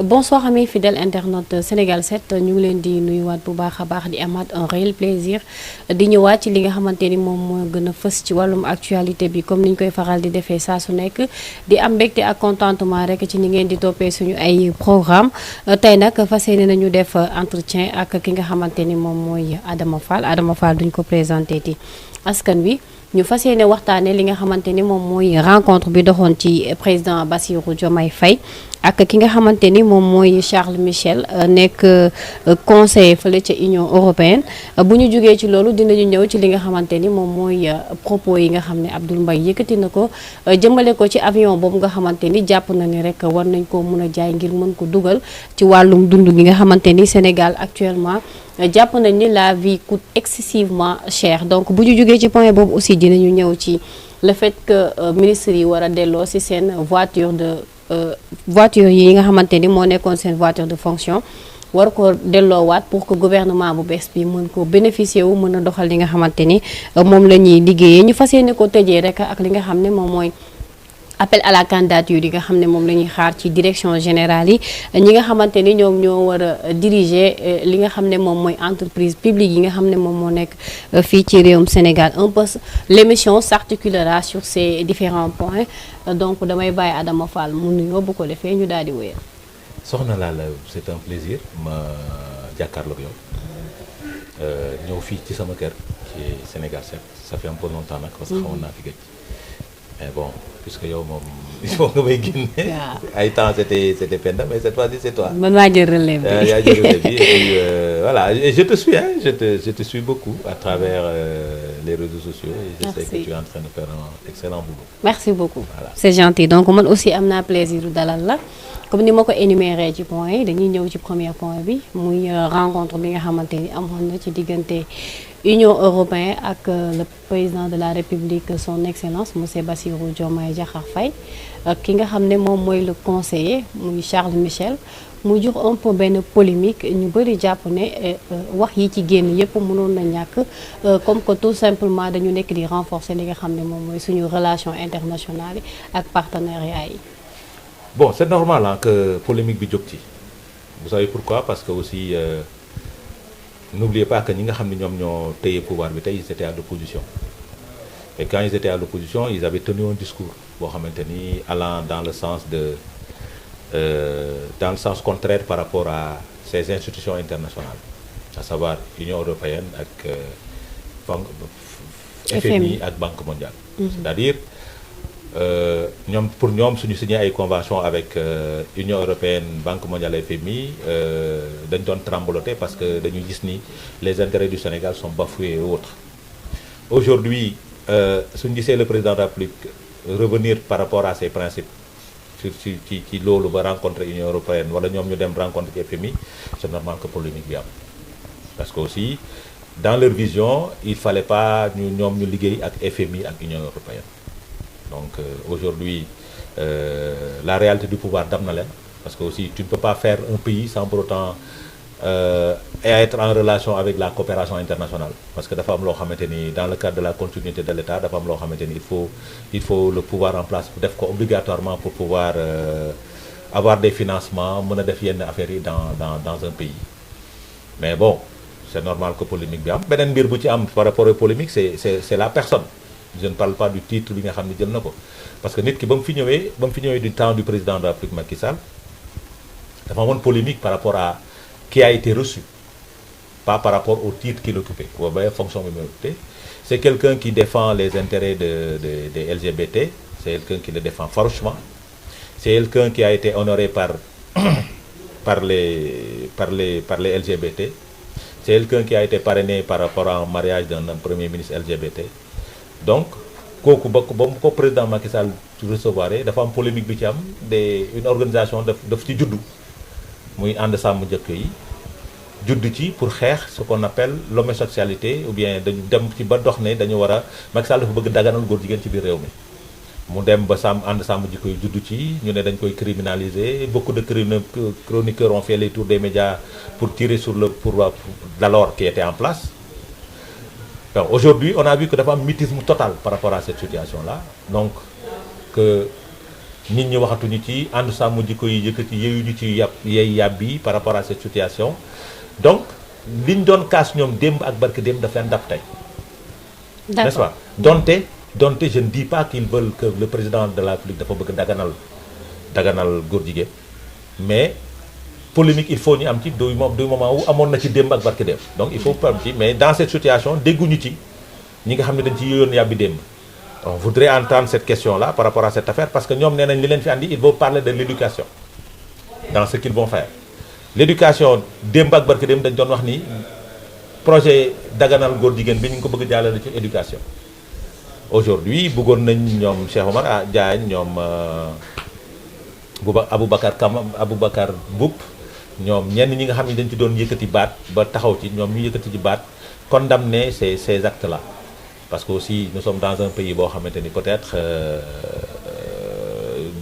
Bonsoir amis fidèles internautes Sénégal 7 ñu ngi leen di nuyuwaat bu baax a baax di amaat un réel plaisir di ñëwaat ci li nga xamante ni moom moo gën a fës ci wàllum actualité bi comme ni ñu koy faral di defee saa su nekk di am mbégte ak contentement rek ci ni ngeen di toppee suñu ay programme tey nag fas yéene nañu def entretien ak ki nga xamante ni moom mooy Adama Fall duñ ko présenté ti askan wi ñu fas yéene waxtaanee li nga xamante ni moom mooy rencontre bi doxoon ci président Bassirou Diomaye Faye ak ki nga xamante ni moom mooy Charles Michel nekk conseiller fële ca Union européenne bu ñu jógee ci loolu dinañu ñëw ci li nga xamante ni moom mooy propos yi nga xam ne Abdoul Mbaye yëkkati na ko jëmale ko ci avion boobu nga xamante ni jàpp na ni rek war nañ ko mun a jaay ngir mën ko dugal ci wàllum dund gi nga xamante ni Sénégal actuellement jàpp nañ ni la vie coûte excessivement cher donc bu ñu jógee ci point boobu aussi dinañu ñëw ci le fait que ministres yi war a delloo ci seen voiture yi nga xamante ni moo nekkoon seen voiture de fonction war ko delloowaat pour que gouvernement bu bees bi mën ko bénéficier wu mën a doxal li nga xamante ni moom la ñuy liggéeyee ñu fas yéene ko tëjee rek ak li nga xam ne moom mooy appel à la candidature yi nga xam ne moom la ñuy xaar ci direction générale yi ñi nga xamante ni ñoom ñoo war a diriger li nga xam ne moom mooy entreprise publique yi nga xam ne moom moo nekk fii ci réewum Sénégal un peu l'émission s'articulera sur ces différents points donc damay bàyyi Adama Fall mu nuyoo bu ko defee ñu daal di wéyal. soxna Lalla c'est un plaisir ma jàkkaarloog yow ñëw fii ci sama kër ci Sénégal 7 ça fait un peu longtemps nag parce que xawoon naa fi gëj mais bon puisque yow moom il faut nga may génne. ay temps c'était Penda mais cette fois-ci c'est toi. man maa jël relève bi yaa jël relève bi et puis voilà et je te suis je te suis beaucoup à travers les réseaux sociaux et je sais que tu es en train de faire un excellent boulot. merci beaucoup voilà. c'est gentil donc man aussi am naa plaisir dalal la comme ni ma ko énuméré ci point yi dañuy ñëw ci premier point bi muy rencontre bi nga xamante ni amoon na ci diggante Union européenne ak le président de la République son excellence monsieur Bassirou Diomaye Diakhar Faye ki nga xam ne moom mooy le conseiller muy Charles Michel mu jur un peu benn polémique ñu bëri jàpp ne wax yi ci génn yépp mënoon na ñàkk comme que tout simplement dañu nekk di renforcer li nga xam ne moom mooy suñu relation internationale yi ak partenariat yi. Bon, c'est normal hein, que polémique bi jóg ci vous savez pourquoi parce que aussi n'oubliez pas que ñi nga xam ne ñoom ñoo téye pouvoir bi tey ils étaient à l'opposition et quand ils étaient à l'opposition ils avaient tenu un discours boo xamante ni allant dans le sens contraire par rapport à ces institutions internationales à savoir Union européenne ak FMI ak Banque mondiale. C'est-à-dire pour ñoom suñu signé ay convention avec Union européenne Banque mondiale et FMI dañ doon trembloter parce que dañu gis ni les intérêts du Sénégal sont bafoués et autres. Aujourd'hui suñu gisee le président de la République revenir par rapport à ces principes ci loolu ba rencontrer Union européenne wala ñoom ñu dem rencontrer ci FMI c'est normal que polémique bi am parce que aussi dans leur vision il fallait pas ñoom ñu liggéey ak FMI ak Union européenne. Donc aujourd'hui la réalité du pouvoir dam na leen parce que aussi tu ne peux pas faire un pays sans pour autant être en relation avec la coopération internationale parce que dafa am loo xamante ni dans le cadre de la continuité de l'État dafa am loo xamante ni il faut le pouvoir en place def ko obligatoirement pour pouvoir avoir des financements mën a def yenn affaires yi dans un pays mais bon c'est normal que polémique bi am beneen mbir bu ci am par rapport aux polémiques c'est la personne. Je ne parle pas du titre bi nga xam ne jël na ko parce que nit ki ba mu fi ñëwee du temps du président de la République Macky Sall dafa amoon polémique par rapport à qui a été reçu pas par rapport au titre qu'il occupait ou ba fonction bi muy occupé c'est quelqu'un qui défend les intérêts des LGBT c'est quelqu'un qui le défend farouchement c'est quelqu'un qui a été honoré par les LGBT c'est quelqu'un qui a été parrainé par rapport à un mariage d'un premier ministre LGBT donc kooku ba mu ko président Macky Sall recevoir dafa am polémique bi ci am une organisation daf ci juddu muy ànd sàmm njëkk yi judd ci pour xeex ce qu'on appelle l'homosexualité ou bien dañu dem ci ba dox ne dañu war a Macky Sall dafa bëgg daganal góor jigéen ci biir réew mi mu dem ba ànd sàmm jikko yi juddu ci ñu ne dañ koy criminaliser beaucoup de chroniqueurs ont fait les tours des médias pour tirer sur le pouvoir d'alors qui était en place. Donc aujourd'hui on a vu que dafa am mutisme total par rapport à cette situation là, donc que nit ñi waxatuñu ci ànd sàmm jikko yi yëkkati yeyuñu ci yàbbi par rapport à cette situation. Donc liñ doon kaas ñoom démb ak barke démb daf leen dab tey, n'est-ce pas? donte je ne dis pas qu'ils veulent que le président de la République dafa bëgg daganal góor jigéen, mais polémique il faut ñu am ci du moment wu amoon na ci démb ak barke démb, donc il faut pas am ci, mais dans cette situation dégguñu ci ñi nga xam ne dañ ci yoon yàbbi démb. On voudrait entendre cette question-là par rapport à cette affaire parce que ñoom nee nañ li leen fi andi ils vont parler de l'éducation dans ce qu'ils vont faire. L'éducation démb ak barke démb dañ doon wax ni projet daganal góor jigéen bi ñu ngi ko bëgg jàllale ci éducation. Aujourd'hui bëggoon nañ ñoom Cheikh Omar Diagne ñoom Aboubacar Mboup ñoom ñenn ñi nga xam ne dañ ci doon yëkkati baat ba taxaw ci ñoom ñu yëkkati ci baat condamner ces actes-là, parce que aussi nous sommes dans un pays boo xamante ni peut-être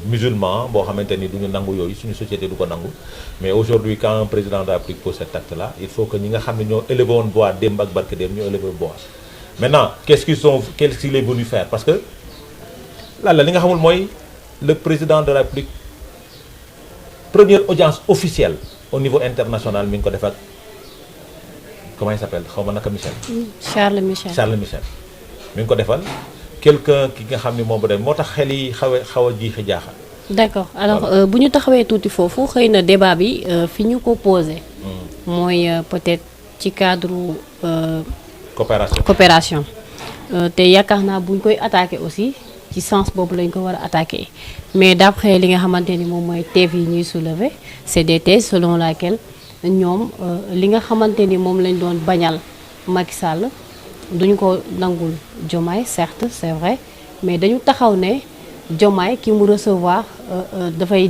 musulman boo xamante ni du ñu nangu yooyu, suñu société du ko nangu, mais aujourd'hui quand un président de la République pose cet acte-là il faut que ñi nga xam ne ñoo élevé woon voix démb ak barke démb ñoo élevé voix. Maintenant qu'est-ce qu'il est venu faire, parce que là li nga xamul mooy le président de la République première audience officielle au niveau international mi ngi ko def ak comment il s'appelle xaw ma naka Charles Michel mi ngi ko defal quelqu'un ki nga xam ne moom bu dem moo tax xel yi xaw a jiixi jaaxal. D'accord, alors bu ñu taxawee tuuti foofu xëy na débat bi fi ñu ko posé. mooy peut-être ci cadre coopération te yaakaar naa bu ñu koy attaqué aussi ci sens boobu lañ ko war a attaqué, mais d'après li nga xamante ni moom mooy thèses yi ñuy soulever c'est des thèses selon laquelle ñoom li nga xamante ni moom lañ doon bañal Macky Sall duñu ko nangul Diomaye, certes c'est vrai, mais dañu taxaw ne Diomaye ki mu recevoir dafay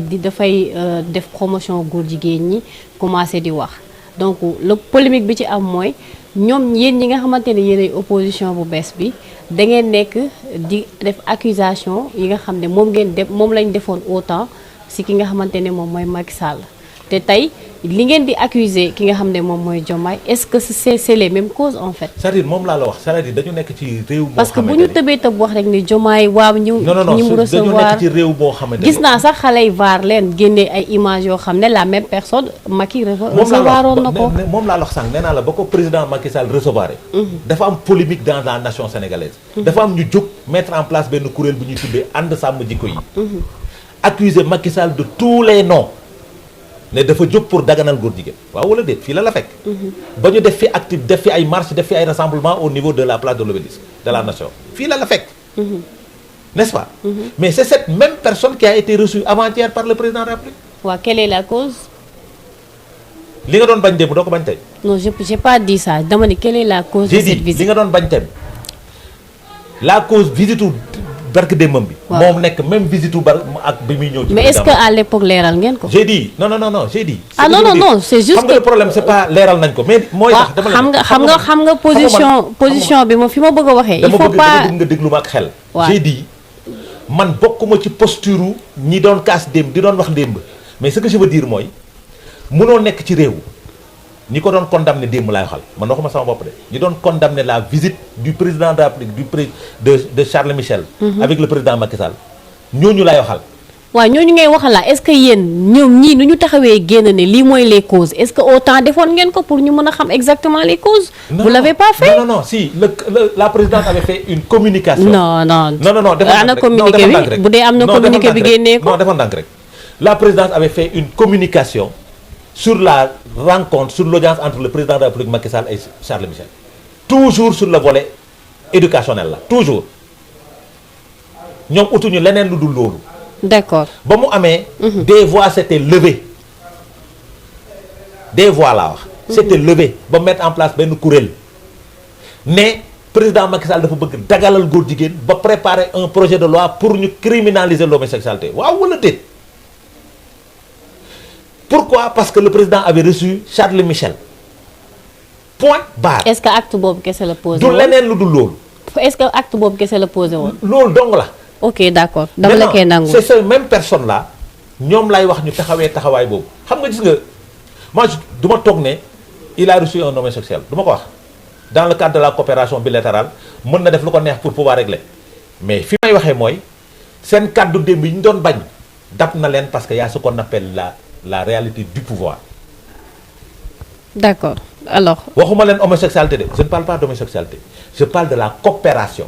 def promotion góor jigéen ñi commencé di wax. Donc le polémique bi ci am mooy ñoom yéen ñi nga xamante ne yéenay opposition bu bees bi da ngeen nekk di def accusation yi nga xam ne moom lañ defoon autant si ki nga xamante ne moom mooy Macky Sall, te tey li ngeen di accuser ki nga xam ne moom mooy Diomaye, est-ce que c'est les mêmes causes en fait? C'est-à-dire moom laa la wax, c'est-à-dire dañu nekk ci réew boo xamante ne parce que bu ñu tëbee tëb wax rek ni Diomaye waaw ñi mu recevoir dañu nekk ci réew boo xamante ne gis naa sax xale yi vaar leen génnee ay images yoo xam ne la même personne Macky recevoiroon na ko. moom laa la wax sànq nee naa la ba ko président Macky Sall recevoir dafa am polémique dans la nation sénégalaise. dafa am ñu jóg mettre en place benn kuréel bu ñuy tuddee ànd sàmm jikko yi. accuser Macky Sall de tous les noms. ne dafa jóg pour daganal góor jigéen waaw wala déet fii la fekk. ba ñu def fi active def fi ay marche def fi ay rassemblement au niveau de la place de l'Obélisque de la nation fii la fekk. N'est-ce pas? Mais c'est cette même personne qui a été reçue avant-hier par le président de la République. waaw quelle est la cause? li nga doon bañ démb doo ko bañ tey. non j'ai pas dit ça dama ni quelle est la cause de cette visite? li nga doon bañ tey la cause visitu barke démbam bi. moom nekk même visitu ak bi muy ñëw. ci mais est-ce que à l'époque leeral ngeen ko. j'ai dit non j'ai dit. ah non c'est juste xam nga le problème c'est pas leeral nañ ko mais. mooy tax dama xam nga position bi moom fi ma bëgg a waxee. il faut pas dama bëgg nga déglu ma ak xel. j'ai dit man bokkuma ci posture ñi doon kaas démb di doon wax démb mais ce que je veux dire mooy mënoo nekk ci réew ñi ko doon condamné démb laay waxal man waxuma sama bopp de ñi doon condamné la visite du président de la République de Charles Michel. avec le président Macky Sall ñooñu laay waxal. waaw ñooñu ngay waxal la est-ce que yéen ñoom ñii nu ñu taxawee génn ne lii mooy les causes est-ce que autant defoon ngeen ko pour ñu mën a xam exactement les causes. vous l'avez pas fait. non si la présidente avait fait une communication. non ana communiqué bi bu dee am na communiqué bi génnee ko. non defoon ndànk rek la présidente avait fait une communication sur la rencontre sur l'audience entre le président de la République Macky Sall et Charles Michel toujours sur le volet éducationnel la toujours ñoom utuñu leneen lu dul loolu. D'accord. ba mu amee. des voix s'étaient levées des voix laa wax. s'étaient levées ba mettre en place benn kuréel ne président Macky Sall dafa bëgg dagalal góor jigéen ba préparer un projet de loi pour ñu criminaliser l'homosexualité waaw wala déet. Pourquoi? Parce que le président avait reçu Charles Michel. Point barre. Est-ce que acte boobu kese la posé woon. du leneen lu dul loolu. est-ce que acte boobu kese la posé woon. loolu dong la ok d'accord dama la koy nangu. c'est ces mêmes personnes là ñoom lay wax ñu taxawee taxawaay boobu xam nga gis nga moi du ma toog ne il a reçu un homosexuel du ma ko wax dans le cadre de la coopération bilatérale mën na def lu ko neex pour pouvoir régler mais fi may waxee mooy seen kàddu démb yi ñu doon bañ dab na leen parce que y a ce qu'on appelle la réalité du pouvoir. d'accord alors. waxuma leen homosexualité de je ne parle pas d'homosexualité je parle de la coopération.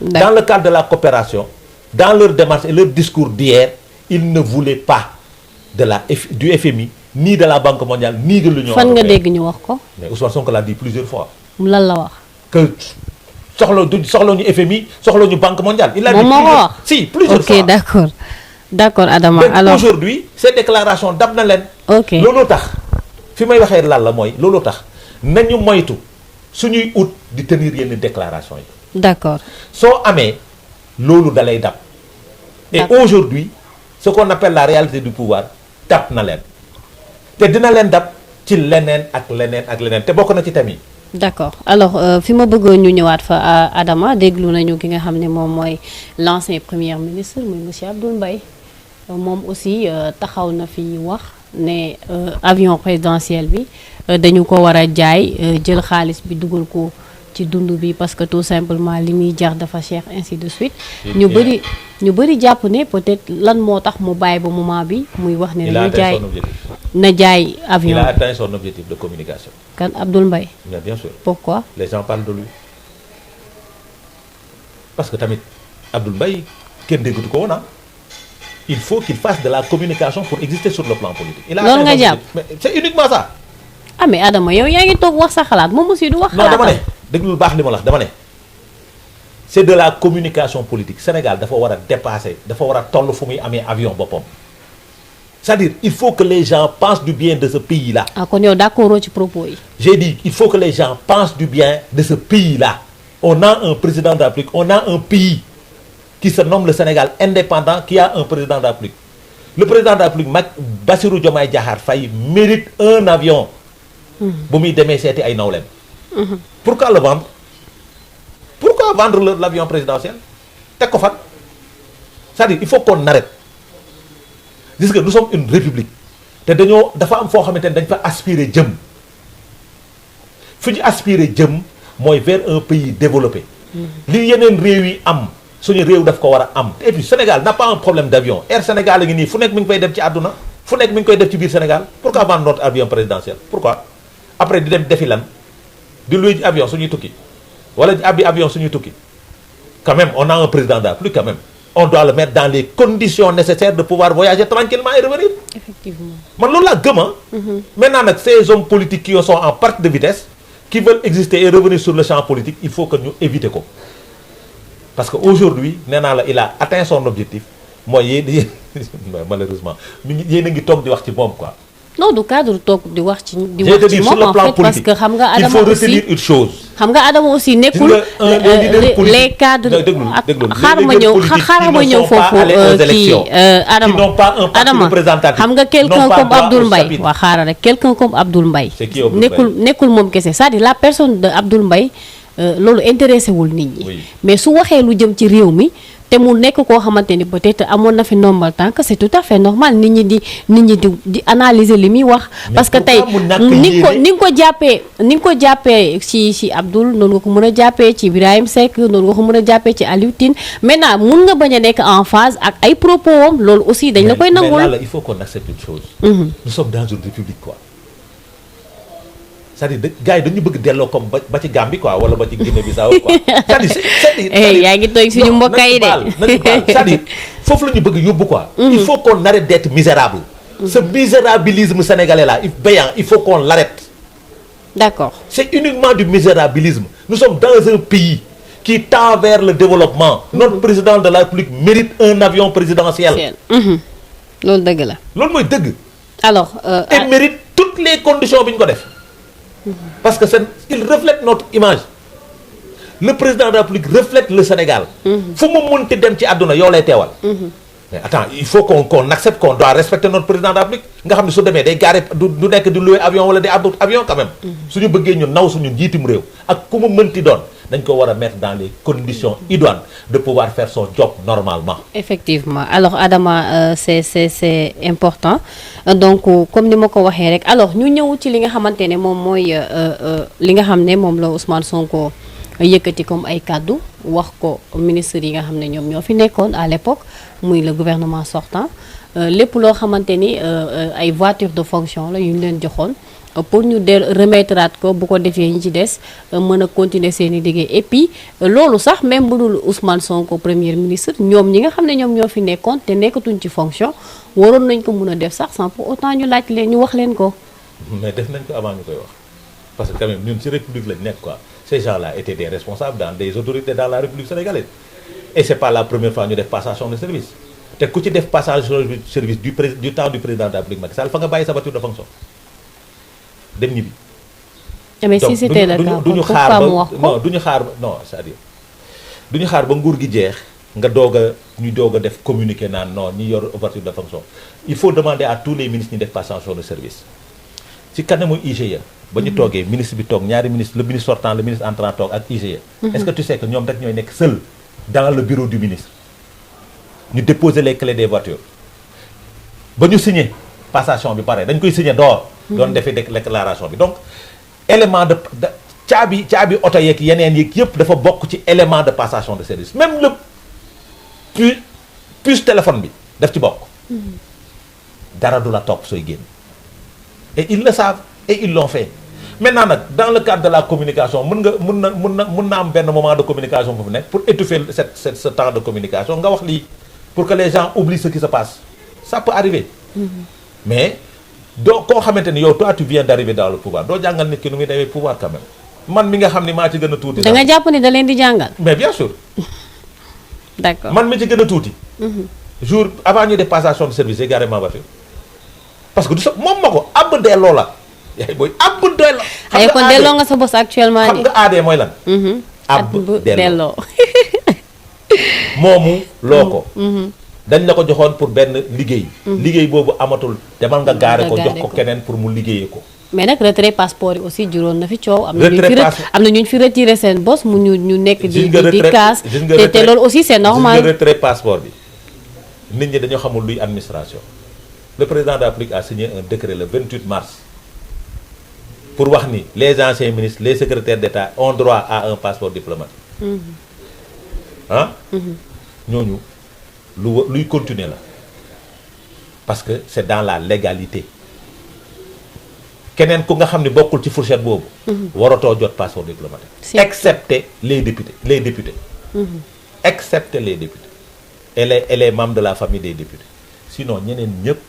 D'accord. Dans le cadre de la coopération dans leur démarche et leur discours d'hier ils ne voulaient pas du FMI ni de la Banque mondiale ni de l'Union fan nga européenne. dégg ñu wax ko. Mais Ousmane Sonko l'a dit plusieurs fois lan la wax. que soxla ñu FMI soxla ñu Banque mondiale. Il a dit moom moo ko wax plusieurs fois. ok d'accord Adama Donc alors aujourd'hui ces déclarations dab na leen. ok looloo tax fi may waxee lan la mooy looloo tax nañu moytu suñuy ut di tenir yenn déclaration yi. d'accord soo amee loolu dalay dab. Et D'accord. aujourd'hui ce qu'on appelle la réalité du pouvoir dab na leen te dina leen dab ci leneen ak leneen ak leneen te bokk na ci thème yi. d'accord alors fi ma bëggoon ñu ñëwaat fa Adama déglu nañu ki nga xam ne moom mooy l'ancien premier ministre muy monsieur Abdoul Mbaye moom aussi taxaw na fi wax ne avion présidentiel bi dañu ko war a jaay jël xaalis bi dugal ko ci dund bi parce que tout simplement li muy jar dafa cher ainsi de suite. ñu bëri jàpp ne peut-être lan moo tax mu bàyyi ba moment bi muy wax ne. Il a dañu atteint jaay son objectif. na jaay avion. Il a atteint son objectif de communication. kan Abdoul Mbaye. Mais bien sûr. Pourquoi? Les gens parlent de lui. Parce que tamit Abdoul Mbaye kenn déggatu ko woon il faut qu'il fasse de la communication pour exister sur le plan politique. Il a loolu nga atteint son jàpp. objectif. Mais c'est uniquement ça. ah mais Adama yow yaa ngi toog wax sa xalaat moom aussi du wax Non dama ne xalaatam. déglul baax li ma la wax dama ne c'est de la communication politique Sénégal dafa war a dépasser dafa war a toll fu muy amee avion boppam c'est-à-dire il faut que les gens pensent du bien de ce pays-là. ah kon yow d'accord ci propos yi. J'ai dit il faut que les gens pensent du bien de ce pays-là. On a un président de la République, on a un pays qui se nomme le Sénégal indépendant, qui a un président de la République. Le président de la République, Bassirou Diomaye Diakhar Faye, mérite un avion. bu muy demee seeti ay nawleem. Pourquoi le vendre? Pourquoi vendre l'avion présidentiel? Teg ko fan. C'est-à-dire il faut qu'on arrête. Gis nga nous sommes une république te dafa am foo xamante ne dañ fa aspirer jëm fu ñu aspirer jëm mooy vers un pays développé. li yeneen réew yi am suñu réew daf ko war a am. Et puis Sénégal n'a pas un problème d'avion Air Sénégal a ngi nii fu nekk mi ngi koy dem ci àdduna fu nekk mi ngi koy def ci biir Sénégal pourquoi vendre notre avion présidentiel pourquoi après di dem defi lan di luy avion suñuy tukki wala abbi avion suñuy tukki quand même on a un président de la République quand même. On doit le mettre dans les conditions nécessaires de pouvoir voyager tranquillement et revenir. Effectivement. Man loolu laa gëm ah. Maintenant nag ces hommes politiques qui sont en perte de vitesse qui veulent exister et revenir sur le champ politique il faut que ñu éviter ko parce que aujourd'hui nee naa la il a atteint son objectif mooy yéen malheureusement yéen a ngi toog di wax ci moom quoi. non du cadre toog di wax ci di Je wax te ci dis sur moom le en plan fait parce politique que xam nga il Adama faut retenir aussi une chose. xam nga Adama aussi nekkul les cadres xaaral ma ñëw foofu kii Adama xam nga quelqu'un comme Abdoul Mbaye waa xaaral rek quelqu'un comme Abdoul Mbaye C'est qui Abdoul Mbaye? nekkul moom kese c'est-à-dire la personne de Abdoul Mbaye loolu intéressé wul nit ñi Oui. mais su waxee lu jëm ci réew mi te mu nekk koo xamante ni peut-être amoon na fi ndombal tànk c'est tout à fait normal nit ñi di analyser li muy wax parce que tey pourquoi mu ñàkk ni nga ko jàppee ci Abdoul noonu nga ko mën a jàppee ci Ibrahim Seck noonu nga ko mën a jàppee ci Aliou Tine maintenant mun nga bañ a nekk en phase ak ay propos am loolu aussi dañ la koy Mais là, nangul il faut qu'on accepte une chose. Nous sommes dans une république quoi. C'est-à-dire gars yi dañu bëgg delloo comme ba ci Gambie quoi wala ba ci Guinée-Bissau quoi. C'est-à-dire yaa ngi tooy suñu mbokk yi de nañu baal c'est-à-dire foofu la ñu bëgg yóbbu quoi. Il faut qu'on arrête d'être misérable. Ce misérabilisme sénégalais là il faut qu'on l'arrête. d'accord C'est uniquement du misérabilisme. Nous sommes dans un pays qui tend vers le développement. Notre président de la République mérite un avion présidentiel. loolu dëgg la Loolu mooy dëgg. alors Et mérite toutes les conditions bi ñu ko def. Parce que il reflète notre image. Le président de la République reflète le Sénégal. fu mu munti dem ci àdduna yow lay teewal. Mais attends il faut qu'on accepte qu'on doit respecter notre président de la République nga xam ne su demee day garer du nekk di louer avion wala di abdu avion quand même. suñu bëggee ñu naw suñu njiitum réew ak ku mu mënti doon dañ ko war a mettre dans les conditions idoines de pouvoir faire son job normalement. Effectivement alors Adama c'est important donc comme ni ma ko waxee rek alors ñu ñëw ci li nga xamante ne moom mooy li nga xam ne moom la Ousmane Sonko yëkkati comme ay kàddu wax ko ministre yi nga xam ne ñoom ñoo fi nekkoon à l'époque muy le gouvernement sortant lépp loo xamante ni ay voitures de fonction la yu ñu leen joxoon pour ñu remettraat ko bu ko defee ñi ci des mën a continuer seen i liggéey et puis loolu sax même bu dul Ousmane Sonko premier ministre ñoom ñi nga xam ne ñoom ñoo fi nekkoon te nekkatuñ ci fonction waroon nañ ko mën a def sax sans pour autant ñu laaj leen ñu wax leen ko. mais def nañ ko avant ñu koy wax parce que quand même ñun ci république lañ nekk quoi ces gens-là étaient des responsables dans des autorités dans la république sénégalaise et c'est pas la première fois ñu def passation de service te ku ci def passation de service du temps du président de la République Macky Sall fa nga bàyyi sa voiture de fonction dem ñibbi. mais si c'était le cas duñu xaar ba non duñu xaar non c'est-à-dire duñu xaar ba nguur gi jeex nga doog a def communiqué naan non ñi yor voiture de fonction il faut demander à tous les ministres ñu def passation de service ci kanamu IGE ba ñu toogee ministre bi toog ñaari ministre le ministre sortant le ministre entrant toog ak IGE est-ce que tu sais que ñoom rek ñooy nekk seul dans le bureau du ministre ñu déposer les clés des voitures ba ñu signé passation bi pare dañ koy signé door doon defee déclaration bi donc élément de caabi oto yeeg yeneen yeeg yëpp dafa bokk ci élément de passation de service même le puce téléphone bi daf ci bokk dara du la topp sooy génn et ils le savent et ils l'ont fait maintenant nag dans le cadre de la communication mën na am benn moment de communication bu fi nekk pour étouffer ce temps de communication nga wax lii pour que les gens oublient ce qui se passe ça peut arriver mais doo koo xamante ni yow toi tu viens d'arriver dans le pouvoir doo jàngal nit ki nu muy demee pouvoir quand même man mi nga xam ni maa ci gën a tuuti. da nga jàpp ni da leen di jàngal. mais bien sûr. d'accord man mi ci gën a tuuti. jour avant ñu def passation de service garé ma voiture parce que du sa moom ma ko ab delloo la yaay booy ab delloo. xam nga kon delloo nga sa boss actuellement xam nga aadee mooy lan. ab delloo moomu loo ko. dañ la ko joxoon pour benn liggéey. liggéey boobu amatul demal nga gaare ko jox ko keneen pour mu liggéeyee ko. mais nag retrait passeport yi aussi juróon na fi coow. am na ñu fi retiré seen bos mu ñu nekk di kaas te loolu aussi c'est normal. gis nga retrait passeport bi nit ñi dañoo xamul luy administration. le président de la République a signé un décret le 28 mars pour wax ni les anciens ministres les secrétaires d'État ont droit à un passeport diplomatique. ñooñu luy continuer la parce que c'est dans la légalité keneen ku nga xam ne bokkul ci fourchette boobu. waratoo jot passeport diplomatique. excepté les députés excepté les députés et les membres de la famille des députés sinon ñeneen ñëpp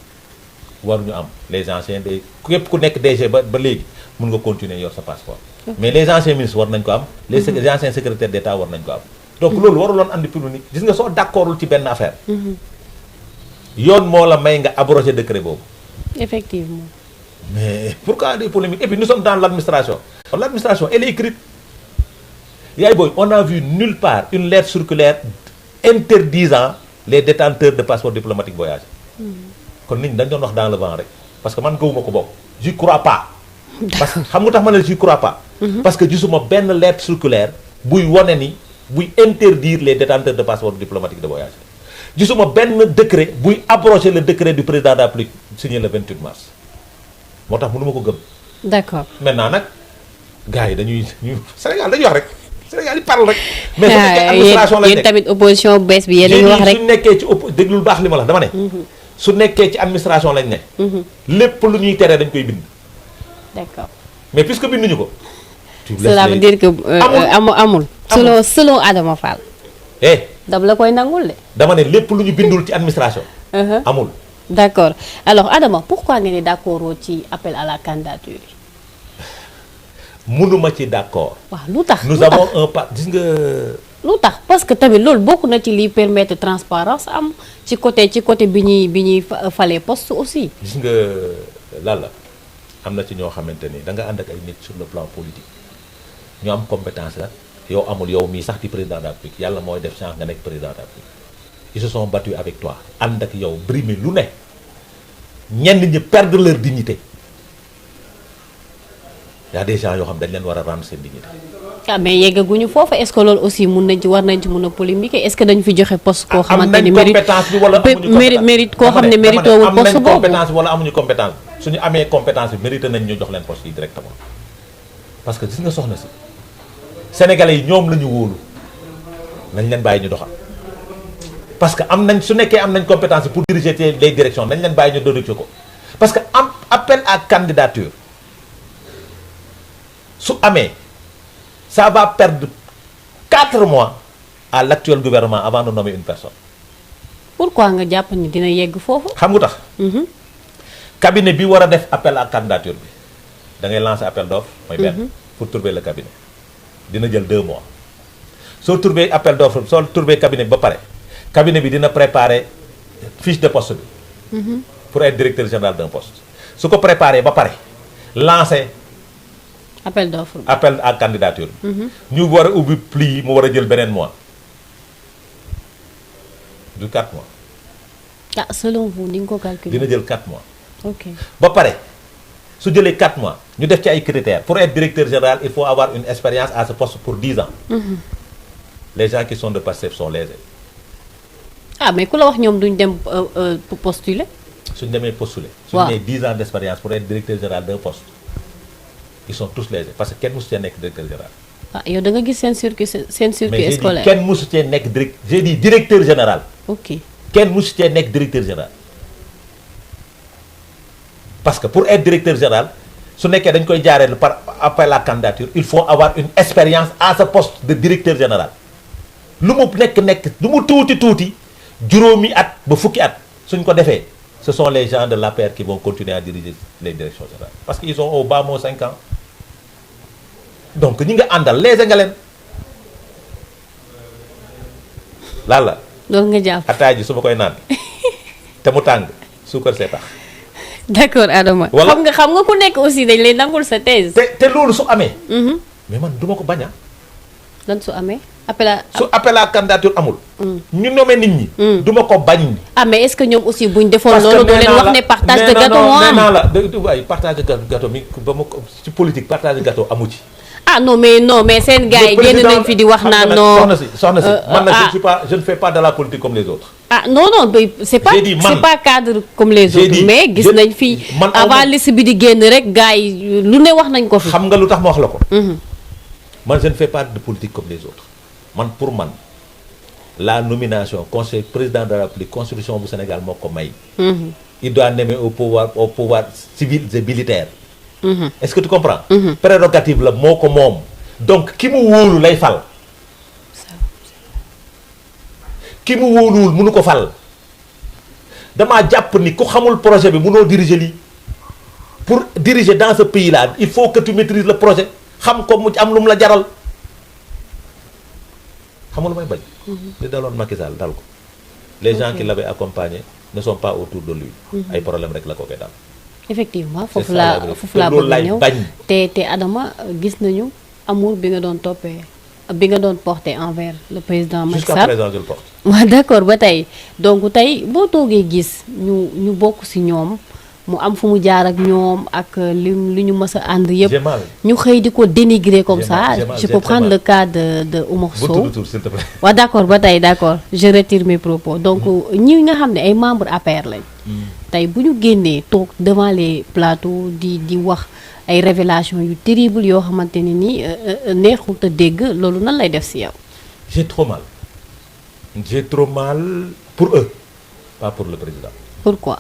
waruñu am les anciens des képp ku nekk DG ba léegi mun nga continuer yor sa passeport. mais les anciens ministres war nañ ko am. les anciens secrétaires d'État war nañ ko am. donc loolu waruloon andi polémique gis nga soo d'accordul ci benn affaire. yoon moo la may nga abroger décret boobu. effectivement. mais pourquoi des polémiques et puis nous sommes dans l'administration. L'administration elle est écrite yaay booy on a vu nulle part une lettre circulaire interdisant les détenteurs de passeport diplomatique voyage. kon nit ñi dañ doon wax dans le vent rek parce que man gëwuma ko bokk. j'y crois pas. parce que xam nga tax ma ne j'y crois pas. parce que gisuma benn lettre circulaire buy wone ni. buy interdire les détenteurs de passeport diplomatique de voyage gisuma benn décret buy abroger le décret du président de la République signé le 28 mars moo tax mënu ma ko gëm. d'accord maintenant nag gars yi dañuy Sénégal dañuy wax rek Sénégal yi parle rek. mais su nekkee administration lañ nekk yéen tamit opposition bees bi yéen a ngi wax rek su nekkee ci déglul baax li ma la dama ne. su nekkee ci administration lañ nekk. lépp lu ñuy teree dañ koy bind. d'accord mais puisque binduñu ko. cela veut dire que amul. selon Adama Fall. daf la koy nangul de. dama ne lépp lu ñu bindul ci administration. amul. d'accord alors Adama pourquoi nga ne d'accord ci appel à la candidature yi. mënuma ci d'accord. waaw lu tax nous avons un pas gis nga. lu tax parce que tamit loolu bokk na ci liy permettre transparence am ci côté bi ñuy falee poste aussi. gis nga lan la am na ci ñoo xamante ni da nga ànd ak ay nit sur le plan politique ñu am compétence la yow amul yow mii sax di président de la République yàlla mooy def chance nga nekk président de la République ils se sont battus avec toi ànd ak yow brimer lu ne ñenn ñi perdre leur dignité y a des gens yoo xam dañ leen war a rendre seen dignité ah mais yeggaguñu foofu est-ce que loolu aussi war nañ ci mun a polémiquer est-ce que dañu fi joxe poste koo xamante ni compétence bi wala amuñu mérite koo xam ne méritoowul poste boobu compétence bi wala amuñu compétence bi suñu amee compétence bi mérité nañ ñu jox leen poste yi directement parce que gis nga soxna si sénégalais yi ñoom la ñu wóolu nañ leen bàyyi ñu doxal parce que am nañ su nekkee am nañ compétence pour diriger les directions nañ leen bàyyi ñu diriger ko parce que am appel à candidature su amee ça va perdre 4 mois à l'actuel gouvernement avant de nommer une personne. pourquoi nga jàpp ni dina yegg foofu. xam nga tax. cabinet bi war a def appel à candidature bi da ngay lancer appel d'offre. mooy benn pour trouver le cabinet dina jël 2 mois soo trouver appel d'offre soo trouver cabinet bi ba pare cabinet bi dina préparer fiche de poste bi. pour être directeur général d'un poste su ko préparer ba pare lancer. appel d'offre appel à candidature bi. ñu war a ubbi pli mu war a jël beneen mois du 4 mois. ah selon vous ni nga ko calculer. dina jël 4 mois. ok ba pare su jëlee 4 mois ñu def ci ay critères pour être directeur général il faut avoir une expérience à ce poste pour 10 ans. Les gens qui sont de Pastef sont lésés. ah mais ku la wax ñoom duñ dem postuler. suñu demee postuler. waaw suñu nee 10 ans d'expérience pour être directeur général d'un poste. Ils sont tous lésés parce que kenn mosu cee nekk directeur général. ah yow da nga gis seen circuit scolaire. mais j'ai dit kenn mosu cee nekk j'ai dit directeur général. ok kenn mosu cee nekk directeur général. parce que pour être directeur général su nekkee dañ koy jaaree par appel à candidature il faut avoir une expérience à ce poste de directeur général. lu mu nekk lu mu tuuti juróomi at ba fukki at suñ ko defee ce sont les gens de l'APR qui vont continuer à diriger les directions générales parce qu'ils ont au bas mot 5 ans. donc ñi nga àndal léegi nga leen laal la. loolu nga jàpp ataay ji su ma koy naan te mu tàng suukar see tax. d'accord Adama. voilà xam nga ku nekk aussi dañ lay nangul sa thèse. te loolu su amee. mais man duma ko bañ a. lan su amee. su appel à candidature amul. ñu nommé nit ñi. duma ko bañ. ah mais est-ce que ñoom aussi buñ defoon loolu doo leen wax ne partage de gâteau moo am. nee naa la waaye partage de gâteau mi ba ma ko ci politique partage de gâteau amu ci. ah non mais seen gars yi génn nañ fi di wax naan non. soxna si man nag je ne fais pas de la politique comme les autres. ah non c'est pas cadre comme les autres. mais gis nañ fi avant liste bi di génn rek gars yi lu ne wax nañ ko fi. xam nga lu tax ma wax la ko. man je ne fais pas de politique comme les autres. man pour man la nomination conseil président de la République constitution bu Sénégal moo ko may. il doit nommer au pouvoir civil et militaire. Est-ce que tu comprends. prérogative la moo ko moom. donc ki mu wóolu lay fal. ki mu wóoluwul mënu ko fal. damaa jàpp ni ku xamul projet bi mënoo diriger lii. pour diriger dans ce pays là il faut que tu maîtrises le projet xam ko mu am lu mu la jaral. xam nga lu may bañ. li daloon Macky Sall dal ko. les gens qui l'avaient accompagné ne sont pas autour de lui. ay problème rek la ko koy dal. effectivement foofu laa bëgg a ñëw te Adama gis nañu amour bi nga doon toppee bi nga doon porté envers le président Macky Sall. jusqu'à présent je le porte. waaw d'accord ba tey donc tey boo toogee gis ñu bokk ci ñoom mu am fu mu jaar ak ñoom ak li ñu mës a ànd yëpp. ñu xëy di ko dénigrer comme ça. je peux prendre le cas de Oumar Sow. waaw d'accord ba tey d'accord je retire mes propos donc ñi nga xam ne ay membres APR lañ. tey bu ñu génnee toog devant les plateaux di wax ay révélations yu terribles yoo xamante ne ni neexul te dégg loolu nan lay def ci yow. j'ai trop mal pour eux pas pour le président. pourquoi.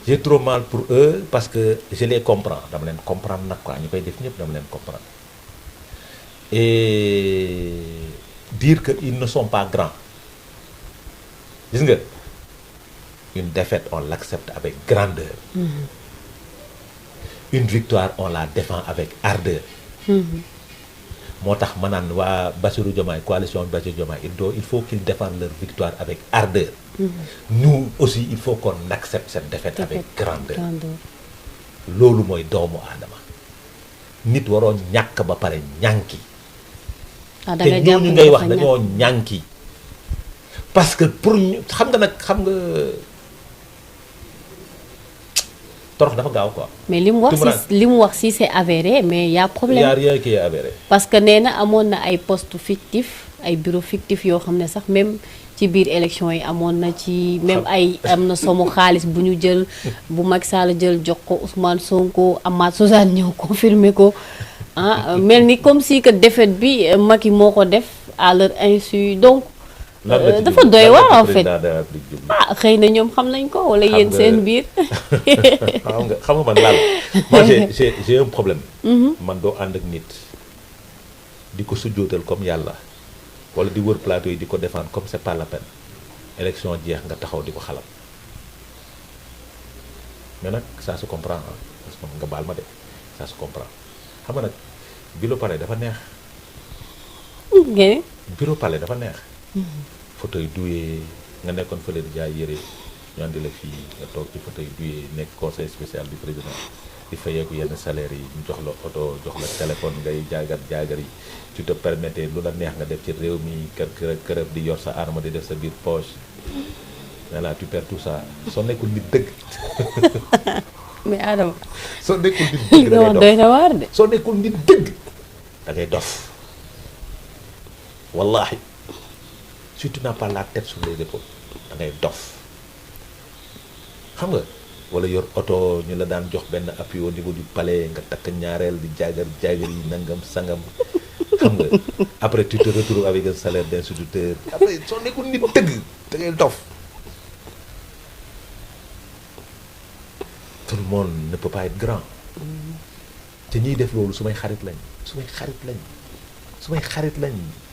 j'ai trop mal pour eux parce que je les comprends dama leen comprendre nag quoi ñu koy def ñëpp dama leen comprendre et dire que ils ne sont pas grands gis nga une défaite on l'accepte avec grandeur. Une victoire on la défend avec ardeur. moo tax ma naan waa Bassirou Diomaye coalition Bassirou Diomaye il faut qu'ils défendent leur victoire avec ardeur. Nous aussi il faut qu'on accepte cette défaite avec grandeur. loolu mooy doomu aadama nit waroo ñàkk ba pare ñànki. te ñooñu ngay wax dañoo ñànki. parce que pour ñu xam nga torox dafa gaaw quoi. mais li mu wax si li mu wax si c'est avéré mais y a Il problème. y a rien qui est avéré. parce que nee na amoon na ay postes fictifs ay bureaux fictifs yoo xam ne sax même ci biir élection yi amoon na ci même ay am na somu xaalis bu ñu jël bu Macky Sall jël jox ko Ousmane Sonko Amath Suzanne ñëw confirmer ko ah mel ni comme si que défaite bi Macky moo ko def à leur insu donc. dafa doy waar en fait ah xëy na ñoom xam nañ ko wala yéen seen biir. xam nga man laal moi j'ai un problème. man doo ànd ak nit di ko sujjootal comme yàlla wala di wër plateau yi di ko défendre comme c'est pas la peine élection jeex nga taxaw di ko xalam mais nag ça se comprend ah parce que nga baal ma de ça se comprend xam nga nag bureau palais dafa neex. bureau palais dafa neex. fauteuil douillet nga nekkoon fële di jaay yére ñu andi la fii nga toog ci fauteuil douillet nekk conseil spécial du président di fayeeku yenn salaire yi ñu jox la oto jox la téléphone ngay jaagar yi tu te permettais lu la neex nga def ci réew mi kër di yor sa arme di def sa biir poche mais là tu perds tout ça soo nekkul nit dëgg. mais Adama. soo nekkul nit dëgg da ngay dof doy na waar de. soo nekkul nit dëgg da ngay dof wallahi si tu n'as pas la tête sur les épaules da ngay dof xam nga wala yor oto ñu la daan jox benn appui au niveau du palais nga takk ñaareel di jaagar yi nangam sangam xam nga après tu te retrouves avec un salaire d'instituteur après soo nekkul nit dëgg da ngay dof. tout le monde ne peut pas être grand te ñiy def loolu su may xarit lañ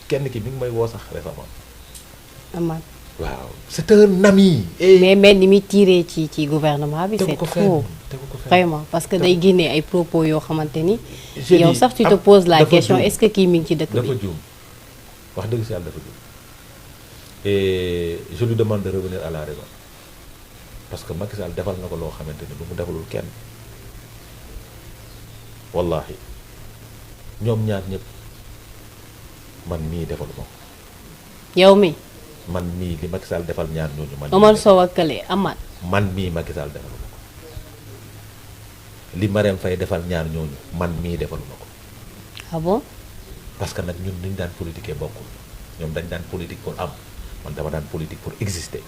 kenn ki mi ngi may woo sax récemment. Amath. waaw c'est un ami. mais ni muy tiré ci gouvernement bi. c'est trop vraiment parce que day génnee ay propos yoo xamante ni. yow sax tu te poses la question est-ce que kii mi ngi ci dëkk bi. dafa juum wax dëgg si yàlla dafa juum et je lui demande de revenir à la raison parce que Macky Sall defal na ko loo xamante ni bu mu defalul kenn wallahi ñoom ñaar ñëpp man mii defaluma ko. yow mi man mii li Macky Sall defal ñaar ñooñu man. Omar Sow ak Kële Amath. man mii Macky Sall defaluma ko li Marème Faye defal ñaar ñooñu man mii defaluma ko. ah bon. parce que nag ñun li ñu daan politiquer bokkul ñoom dañ daan politique pour am man dama daan politique pour exister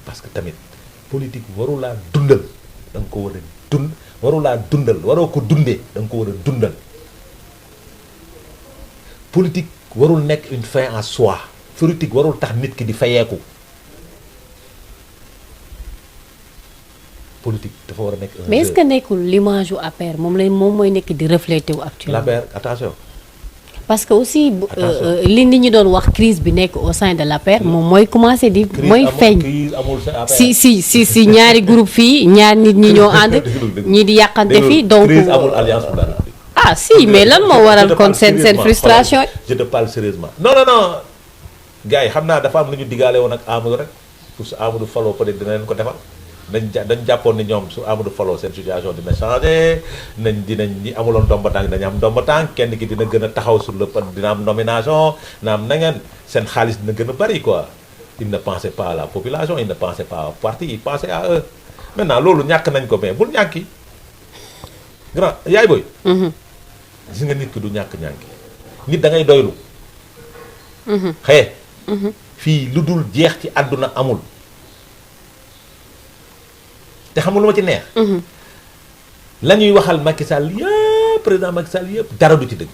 parce que tamit politique warulaa dundal da nga ko war a warulaa dundal waroo ko dundee da nga ko war a dundal politique warul nekk une fin en soi politique warul tax nit ki di fayeeku politique dafa war a nekk. mais est-ce que nekkul l'image yu APR moom mooy nekk di refléter wu actuellement. l'APR attention. parce que aussi li nit ñi doon wax crise bi nekk au sein de l'APR moom mooy commencé di. mooy feeñ si ñaari groupe fii ñaar nit ñi ñoo ànd. ñii di yàqante fii donc crise amul alliance pour la République. ah si mais lan moo waral kon seen frustration. je te parle sérieusement non gars yi xam naa dafa am lu ñu digaale woon ak Amadou rek pour su Amadou faloo peut-être dina leen ko defal. dañ jàppoon ni ñoom su Amadou faloo seen situation dina changé dinañ ñi amuloon ndomba tànk dañu am ndomba tànk kenn ki dina gën a taxaw sur le dina am nomination na am na ngeen seen xaalis dina gën a bari quoi il ne pensait pas à la population il ne pensait pas au parti il pensait à eux maintenant loolu ñàkk nañ ko mais bul ñàkki grand yaay booy gis nga nit ki du ñàkki nit da ngay doylu xëye fii lu dul jeex ci àdduna amul te xam nga lu ma ci neex. la ñuy waxal Macky Sall yëpp président Macky Sall yëpp dara du ci dëgg.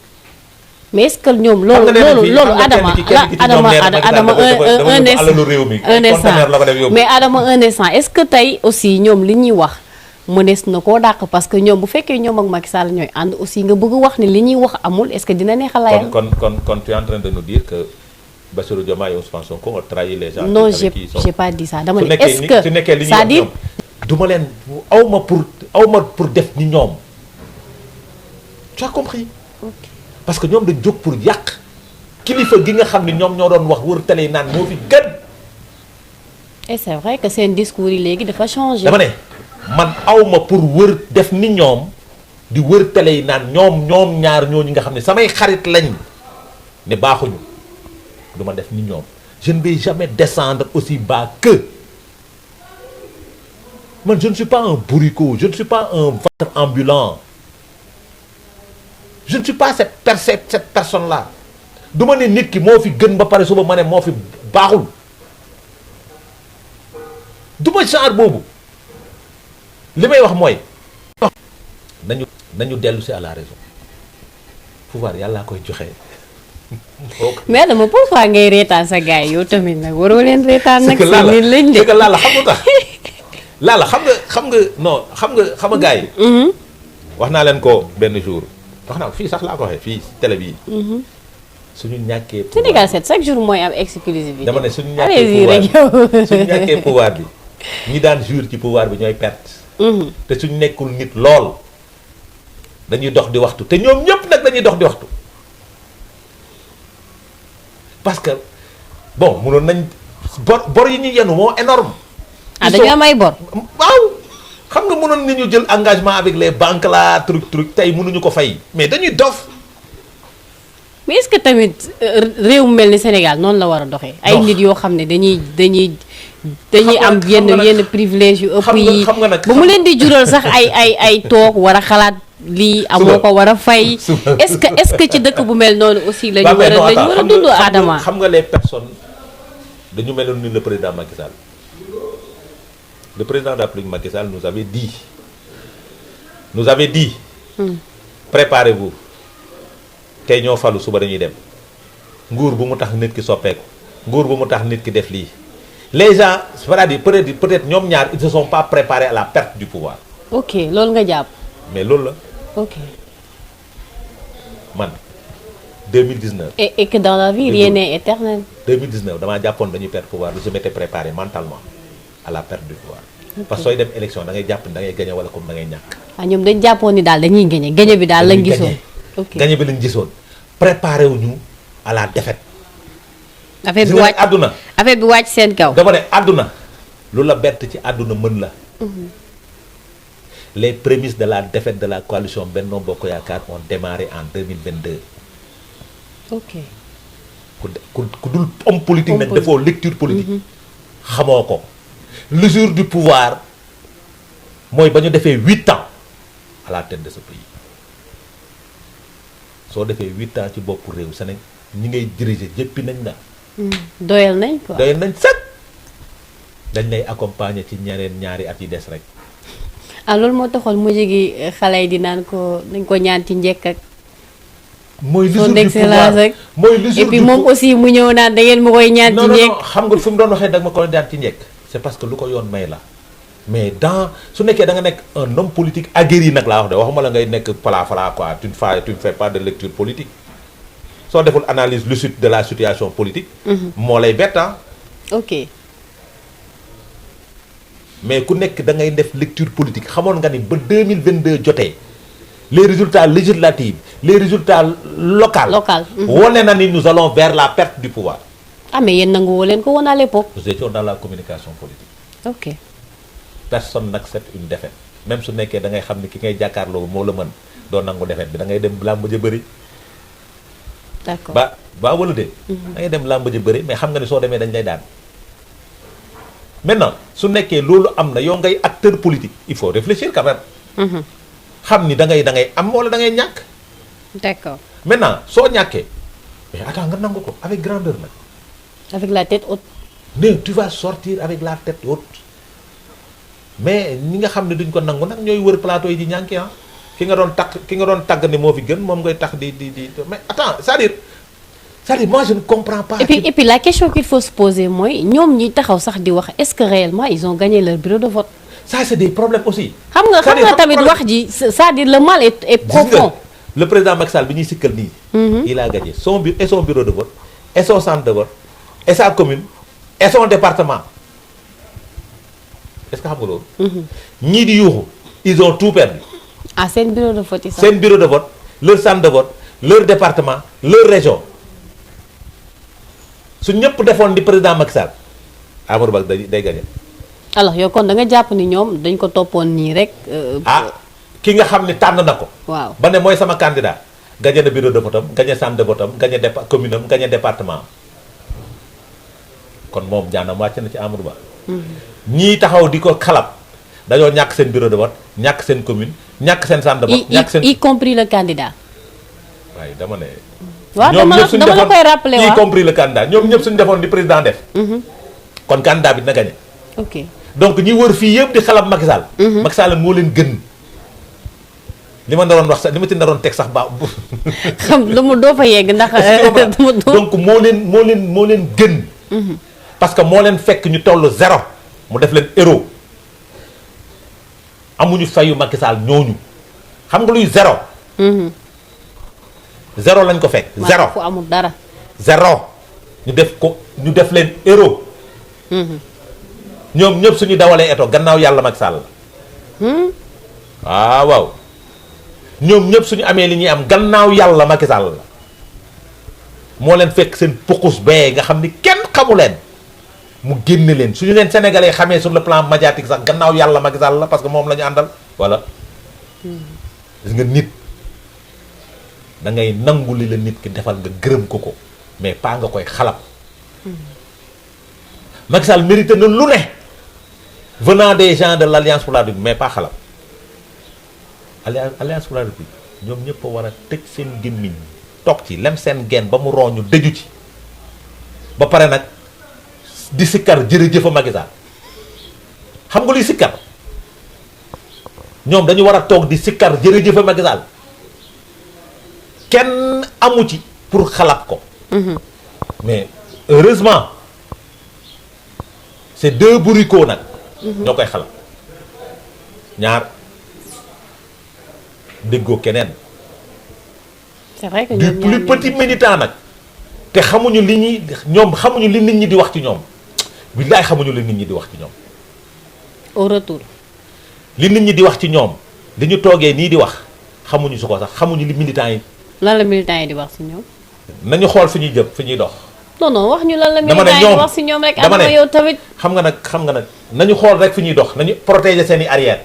mais est-ce que ñoom loolu Adama un instant mais Adama un instant est-ce que tey aussi ñoom li ñuy wax mënees na koo dàq parce que ñoom bu fekkee ñoom ak Macky Sall ñooy ànd aussi nga bëgg wax ne li ñuy wax amul est-ce que dina neex a layal. kon tu es en train de nous dire que Bassirou Diomaye et Ousmane Sonko ont trahi les gens. non j'ai pas dit ça dama ne est-ce que c'est-à-dire duma leen awma pour def ni ñoom tu as compris. ok parce que ñoom dañ jóg pour yàq kilifa gi nga xam ne ñoom ñoo doon wax wër télé naan moo fi gën. et c'est vrai que seen discours yi léegi dafa changé. dama ne man awma pour wër def ni ñoom di wër télé yi naan ñoom ñaar ñooñu nga xam ne samay xarit lañ ne baaxuñu duma def ni ñoom je ne vais jamais descendre aussi bas que man je ne suis pas un bourricot, je ne suis pas un ventre ambulant, je ne suis pas cette personne là. du ma ne nit ki moo fi gën ba pare suba ma ne moo fi baaxul du ma genre boobu li may wax mooy nañu dellu si à la raison pouvoir yàllaa koy joxe. mais dama pourquoi ngay reetaan sa gars yi yow tamit nag waroo leen reetaan nag. c'est nit lañ de que laala xam nga tax laala xam nga non xam nga gars yi. wax naa leen ko benn jour wax naa ko fii sax laa ko waxee fii télé bii. suñu ñàkkee pouvoir Sénégal 7 chaque jour mooy am exclusivité. dama ne suñu ñàkkee pouvoir bi ñi daan jour ci pouvoir bi ñooy perte. te suñu nekkul nit lool dañuy dox di waxtu te ñoom ñëpp nag dañuy dox di waxtu parce que bon mënoon nañ bor yi ñuy yenu moo énorme. dañu am ay bor. waaw xam nga mënoon nañu jël engagement avec les banques là truc tey mënuñu ko fay mais dañuy dof. mais est-ce que tamit réew mu mel ni Sénégal noonu la war a doxee. ay nit yoo xam ne dañuy am yenn privilège yu ëpp yi ba mu leen di jural sax ay toog war a xalaat lii amoo ko war a fay. est-ce que ci dëkk bu mel noonu aussi la ñu war a dund Adama. xam nga les personnes dañu meloon ni le président Macky Sall le président de la République Macky Sall nous avait dit préparez-vous. tey ñoo falu suba dañuy dem nguur bu mu tax nit ki soppeeku nguur bu mu tax nit ki def lii les gens c'est-à-dire peut-être ñoom ñaar ils se sont pas préparés à la perte du pouvoir. ok loolu nga jàpp. mais loolu la. ok. man 2019. et que dans la vie rien n'est éternel. 2019 damaa jàppoon dañuy perte pouvoir je m'étais préparé mentalement à la perte du pouvoir. parce que sooy dem élection da ngay jàpp ni da ngay gagné wala comme da ngay ñàkk. ñoom dañ jàppoon ni daal dañuy gagné bi daal lañ gisoon. gagné bi lañ gisoon préparé wuñu à la défaite. affaire bi wàcc seen kaw. dama ne àdduna lu la bett ci àdduna mën la. les prémices de la défaite de la coalition Benno Bokk Yaakaar ont démarré en 2022. ok. ku dul homme politique nag defoo lecture politique. xamoo ko l'usure du pouvoir mooy ba ñu defee 8 ans à la tête de ce pays. soo defee 8 ans ci boppu réew Sénégal ñi ngay diriger jëppi nañ la. doyal nañ quoi. doyal nañ sax dañ lay accompagner ci ñaari at yi des rek. loolu moo taxoon mujj gi xale yi di naan ko nañ ko ñaan ci njëkk ak. mooy l'usure du pouvoir mooy l'usure et puis moom aussi mu ñëw naan da ngeen ma koy ñaan ci njëkk. non xam nga fu mu doon waxee da nga ma koy ñaan ci njëkk. c'est parce que lu ko yoon may la. mais su nekkee da nga nekk un homme politique aguerri nag laa wax de waxuma la ngay nekk fala quoi tu ne fais pas de lecture politique soo deful analyse lucide de la situation politique. moo lay bett. ok. mais ku nekk da ngay def lecture politique xamoon nga ni ba 2022 jotee les résultats législatifs les résultats locaux. wane na ni nous allons vers la perte du pouvoir. mais yéen nangu woo leen ko woon à l'époque. nous étions dans la communication politique. ok. personne n'accepte une défaite même su nekkee da ngay xam ni ki ngay jàkkaarloo moo la mën doo nangu défaite bi da ngay dem làmb ja bëri. d'accord ba wala de. da ngay dem làmb ja bëri mais xam nga ni soo demee dañ lay daan. maintenant su nekkee loolu am na yow ngay acteur politique il faut réfléchir quand même. xam ni da ngay am wala da ngay ñàkk. d'accord. maintenant soo ñàkkee mais attends nga nangu ko avec grandeur nag. avec la tête haute. mais tu vas sortir avec la tête haute. mais ñi nga xam ne duñ ko nangu nag ñooy wër plateau yi di ñànki ki nga doon tagg ni moo fi gën moom ngay tax di mais attends c'est-à-dire moi je ne comprends pas. et puis la question qu'il faut se poser mooy ñoom ñi taxaw sax di wax est-ce que réellement ils ont gagné leur bureau de vote. ça c'est des problèmes aussi. xam nga tamit wax ji c'est-à-dire le mal est profond. le président Macky Sall bi ñuy sikkal nii. il a gagné son bureau de vote et son centre de vote et sa commune et son département. est-ce que xam nga loolu. ñii di yuuxu ils ont tout perdu. seen bureau de vote yi sax. seen bureau de vote leur centre de vote leur département leur région su ñëpp defoon di président Macky Sall Amadou Ba day gagné. alors yow kon da nga jàpp ni ñoom dañ ko toppoon nii rek. ki nga xam ne tànn na ko. waaw ba ne mooy sama candidat gagné na bureau de vote am gagné centre de vote am gagné commune am gagné département kon moom jaanam wàcc na ci Amadou Ba. ñii taxaw di ko xalab dañoo ñàkk seen bureau de vote ñàkk seen commune ñàkk seen centre de vote ñàkk seen y compris le candidat. waaye dama ne. waaw ñoom ñëpp suñu dama la koy rappeler y waaw. compris le candidat ñoom ñëpp suñu defoon di président def. kon candidat bi dina gagné. ok donc ñi wër fii yëpp di xalab Macky Sall. Macky Sall moo leen gën. li ma naroon wax sax li ma ci naroon teg sax ba. xam lu mu doo fa yegg ndax. donc moo leen gën. parce que moo leen fekk ñu toll zéro mu def leen héros amuñu fayu Macky Sall ñooñu xam nga luy zéro. zéro lañ ko fekk. zéro fu amul dara. zéro ñu def leen héros. ñoom ñëpp suñu dawalee eto gannaaw yàlla Macky Sall la. waaw ñoom ñëpp suñu amee li ñuy am gannaaw yàlla Macky Sall la moo leen fekk seen pukus bee nga xam ni kenn xamu leen mu génne leen suñu leen sénégalais xamee sur le plan médiatique sax gannaaw yàlla Macky Sall la parce que moom la ñu àndal voilà. gis nga nit da ngay nangu li la nit ki defal nga gërëm ko mais pas nga koy xalab. Macky Sall mérité na lu ne venant des gens de l'Alliance pour la République mais pas xalab. Alliance pour la République ñoom ñëpp a war a tëj seen gémmiñ toog ci lem seen genn ba mu rooñu dëju ci ba pare nag di sikkar jërëjëfa Macky Sall xam nga luy sikkar ñoom dañu war a toog di sikkar jërëjëfa Macky Sall kenn amu ci pour xalaat ko. mais heureusement c'est deux bourricots nag. ñoo koy xalaat ñaar. déggoo keneen. c'est vrai que du plus petit militant nag te xamuñu li ñuy ñoom xamuñu li nit ñi di wax ci ñoom billaay xamuñu li nit ñi di wax ci ñoom. au retour. li nit ñi di wax ci ñoom li ñu toogee nii di wax xamuñu su ko sax xamuñu li militants yi. lan la militants yi di wax ci ñoom. nañu xool fi ñuy jëm fi ñuy dox. non non wax ñu lan la militants yi di wax ci ñoom rek. dama ne yow tamit. xam nga nag nañu xool rek fi ñuy dox nañu protéger seen i arrière.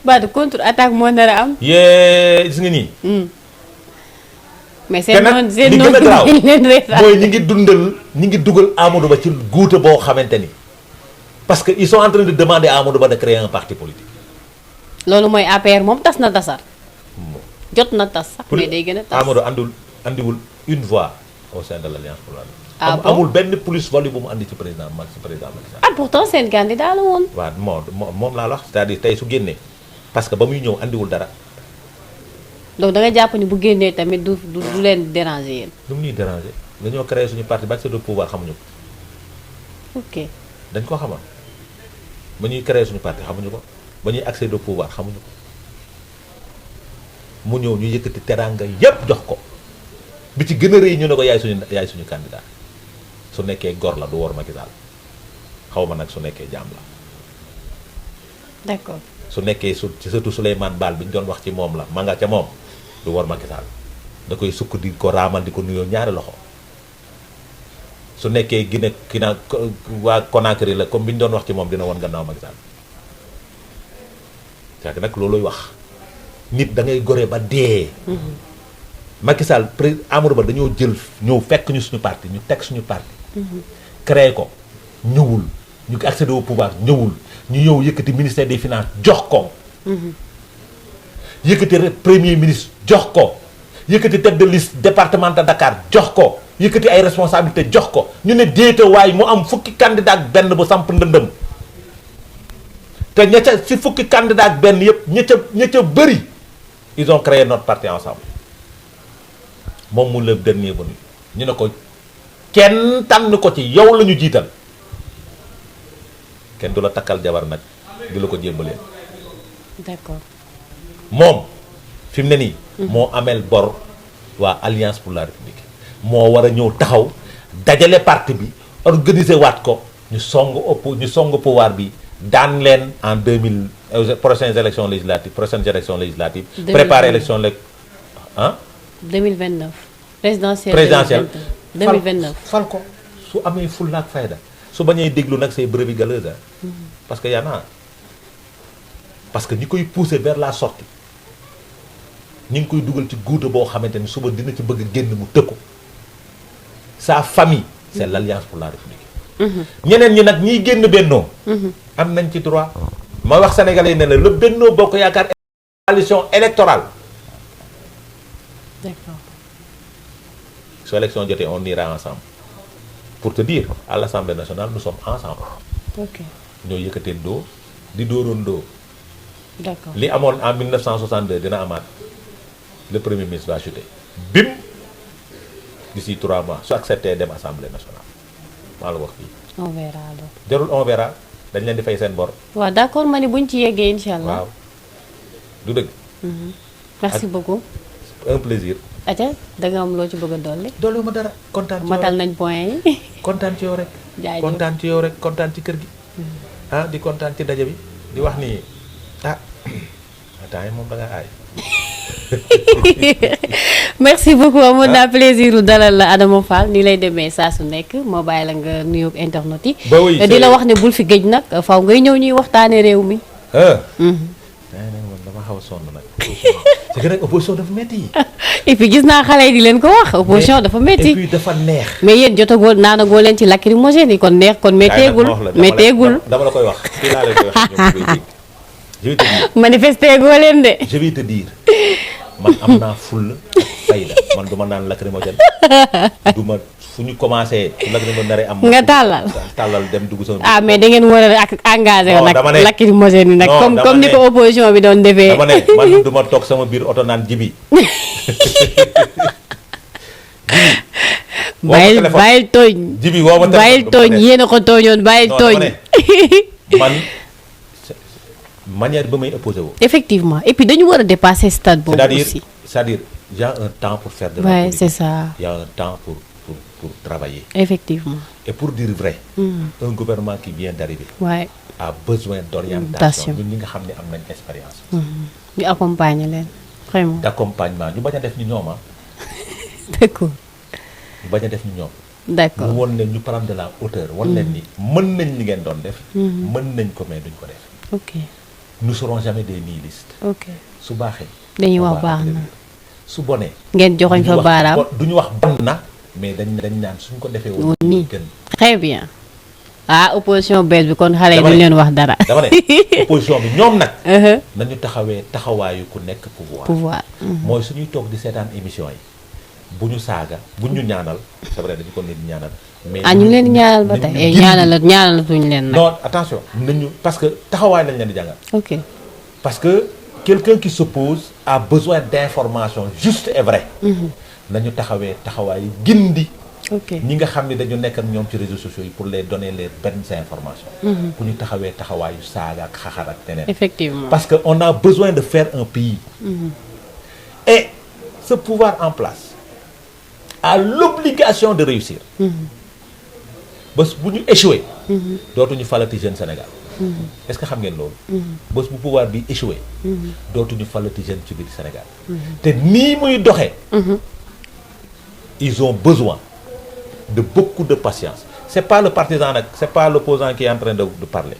Badou contre attaque moo nar a am. yee gis nga nii. mais seen noonu li gën a garaaw mooy ñi ngi dugal Amadou Ba ci guute boo xamante ni parce que ils sont en train de demander à Amadou Ba de créer un parti politique. loolu mooy APR moom tas na tasar. jot na tas sax mais day gën a tas. Amadou andiwul une voix au sein de l'Alliance pour la République. ah bon amul benn plus-value bu mu andi ci président Macky Sall. ah pourtant seen candidat la woon. waaw moom laa la wax c'est-à-dire tey su génnee parce que ba muy ñëw andiwul dara. donc da nga jàpp ni bu génnee tamit du leen déranger yéen. lu mu ñuy déranger dañoo créé suñu parti ba accès au pouvoir xamuñu ko. ok dañ ko xamal ba ñuy créé suñu parti xamuñu ko ba ñuy accès au pouvoir xamuñu ko mu ñëw ñu yëkkati teraanga yépp jox ko bi ci gën a rëy ñu ne ko yaay suñu candidat. su nekkee gor la du war Macky Sall xaw ma nag su nekkee jaam la. d'accord su nekkee ci surtout Souleymane Baal bi ñu doon wax ci moom la ma nga ca moom du war Macky Sall da koy sukk di ko raamal di ko nuyoo ñaari loxo su nekkee Guinée waa Conakry la comme bi ñu doon wax ci moom dina woon gannaaw Macky Sall c'est que nag looluy wax nit da ngay gore ba dee. Macky Sall Amadou Ba dañoo jël ñëw fekk ñu suñu parti ñu teg suñu parti. créé ko ñëwul ñu accéder au pouvoir ñëwul ñu ñëw yëkkati ministère des finances jox ko. yëkkati premier ministre jox ko. yëkkati tête de liste département de Dakar jox ko yëkkati ay responsabilité jox ko ñu ne déeta waay mu am fukki candidat ak benn bu samp ndëndëm te ña ca si fukki candidat ak benn yëpp ña ca bëri ils ont créé notre parti ensemble. moom mu le dernier venu ñu ne ko kenn tànn ko ci yow la ñu jiital kenn du la takkal jabar nag du la ko jémbaleen. d'accord moom fi mu ne nii. moo ameel bor waa Alliance pour la République moo war a ñëw taxaw dajale parti bi organiser waat ko ñu song pouvoir bi daan leen en 2000 prochaines élections législatives. préparer élection la ah. 2029 présidentielle 2029 fal ko su amee fulla ak fayda su bañee déglu nag say brebis galeuses parce que y'en a parce que ñi koy pousser vers la sortie ñi ngi koy dugal ci guuta boo xamante ni suba dina ci bëgg a génn mu tëkku sa famille c'est l'Alliance pour la République ñeneen ñi nag ñiy génn bennoo am nañ ci droit ma wax sénégalais yi ne la le Benno Bokk Yaakaar coalition électorale d'accord. su élection jotee on ira ensemble pour te dire à l'Assemblée nationale nous sommes ensemble ok ñoo yëkkateendoo di dóorandoo d'accord. li amoon en 1962 dina amaat le premier ministre va chuter bim d'ici 3 mois su accepté dem Assemblée nationale maa la wax fii on verra alors. jarul on verra dañ leen di fay seen bor waaw d'accord ma ni buñ ci yeggee incha allah. waaw du dëgg merci beaucoup. un plaisir Atia da nga am loo ci bëgg a dolli. doolu ma dara kontaan ci yow matal rek nañ point yi. kontaan ci yow rek jaajëf kontaan ci yow rek kontaan ci kër gi ah di kontaan ci daje bi di wax ni ah temps yi moom da nga aay merci beaucoup amoon naa plaisir u dalal la Adama Fall ni lay demee saa su nekk moo bàyyi la nga nuyoog internet yi. ba oui di la wax ne bul fi géej nag faw ngay ñëw ñuy waxtaane réew mi. man dama xaw a sonn nag c'est que nag opposition dafa métti et puis gis naa xale yi di leen ko wax opposition dafa métti. et puis dafa neex mais yéen jotagoo naanagoo leen ci lacrymogène yi kon neex kon métteegul métteegul. dama la koy wax fii laa lay koy wax je vais te dire manifester goo leen de. je vais te dire man am naa fulla ak fayda man du ma naan lacrymogène du ma fu ñu commencé su lacrymogène naree am. nga tàllal dem dugg sama. ah mais da ngeen war a ak engagé. non nag dama ne lacrymogène yi nag. comme ni ko opposition bi doon defee. dama ne man du ma toog sama biir oto naan jibi. bàyyil tooñ. jibi woo ma téléphone bàyyil tooñ yéen a ko tooñoon bàyyil tooñ. man manière ba may opposé woo. effectivement et puis dañu war a dépasser stade boobu aussi. c'est-à-dire il y a un temps pour faire de la ouais, politique. c'est ça. Il y a un temps pour travailler. Effectivement. Et pour dire vrai, un gouvernement qui vient d'arriver ouais. a besoin d'orientation. Ñun ñi nga xam ne am nañ expérience. ñu accompagner leen vraiment. d'accompagnement ñu bañ a def ñu ñoom d'accord. ñu bañ a def ñu ñoom. d'accord ñu won leen ñu prendre de la hauteur. won leen ni mën nañ li ngeen doon def. mën nañ ko mais duñ ko def. ok. nous serons jamais des nihilistes. ok su baaxee. dañuy wax baax na su bonee. ngeen joxoñ fa baaraam duñu wax bon na mais dañ naan suñ ko defee woon nii gën. très bien ah opposition bees bi kon xale yi duñ leen wax dara. dama ne opposition bi ñoom nag. nañu taxawee taxawaayu ku nekk pouvoir. mooy suñuy toog di seetaan émission yi bu ñu saaga bu ñu ñaanal c'est vrai dañu ko nit ñaanal. mais ñu ngi leen ñaanal ba tey ñaanalatuñ leen nag. non attention nañu parce que taxawaay lañ leen di jàngal. ok parce que quelqu'un qui s'oppose a besoin d'informations justes et vraies. nañu taxawee taxawaay gindi. ok ñi nga xam ne dañu nekk ak ñoom ci réseaux sociaux yi pour les donner les bonnes informations. ku ñu taxawee taxawaayu saaga ak xaxar ak teneen. effectivement parce que on a besoin de faire un pays. et ce pouvoir en place a l'obligation de réussir. bés bu ñu échoué. dootuñu falati jeune Sénégal. est-ce que xam ngeen loolu. bés bu pouvoir bi échoué. dootuñu falati jeune ci biir Sénégal. te nii muy doxee. ils ont besoin de beaucoup de patience. C'est pas le partisan nag, c'est pas l'opposant qui est en train de parler.